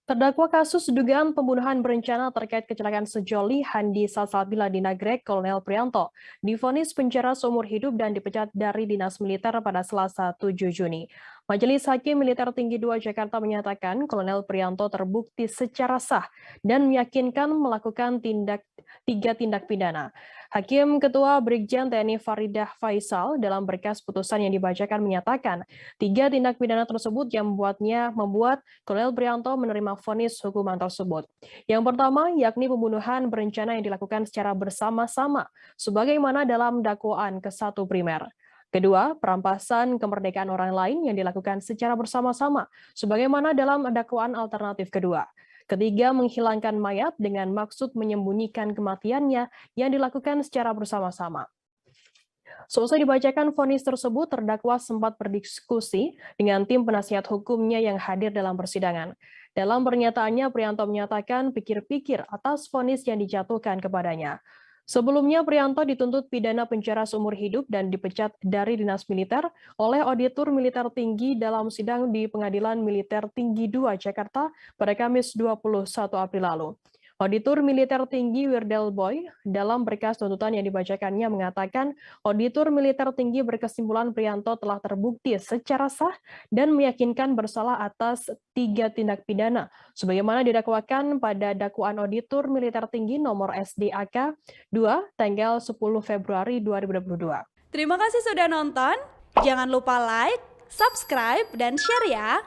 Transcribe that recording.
Terdakwa kasus dugaan pembunuhan berencana terkait kecelakaan sejoli Handi Salsabila di Nagrek, Kolonel Prianto, divonis penjara seumur hidup dan dipecat dari Dinas Militer pada Selasa 7 Juni. Majelis Hakim Militer Tinggi 2 Jakarta menyatakan Kolonel Prianto terbukti secara sah dan meyakinkan melakukan tiga tindak pidana. Hakim Ketua Brigjen TNI Faridah Faisal dalam berkas putusan yang dibacakan menyatakan tiga tindak pidana tersebut yang membuat Kolonel Prianto menerima vonis hukuman tersebut. Yang pertama, yakni pembunuhan berencana yang dilakukan secara bersama-sama, sebagaimana dalam dakwaan ke-1 primer. Kedua, perampasan kemerdekaan orang lain yang dilakukan secara bersama-sama, sebagaimana dalam dakwaan alternatif kedua. Ketiga, menghilangkan mayat dengan maksud menyembunyikan kematiannya yang dilakukan secara bersama-sama. Selesai dibacakan vonis tersebut, terdakwa sempat berdiskusi dengan tim penasihat hukumnya yang hadir dalam persidangan. Dalam pernyataannya, Prianto menyatakan pikir-pikir atas vonis yang dijatuhkan kepadanya. Sebelumnya, Prianto dituntut pidana penjara seumur hidup dan dipecat dari dinas militer oleh Auditor Militer Tinggi dalam sidang di Pengadilan Militer Tinggi 2 Jakarta pada Kamis 21 April lalu. Auditor Militer Tinggi Wirdel Boy dalam berkas tuntutan yang dibacakannya mengatakan Auditor Militer Tinggi berkesimpulan Prianto telah terbukti secara sah dan meyakinkan bersalah atas tiga tindak pidana, sebagaimana didakwakan pada dakwaan Auditor Militer Tinggi nomor SDAK 2 tanggal 10 Februari 2022. Terima kasih sudah nonton. Jangan lupa like, subscribe, dan share ya.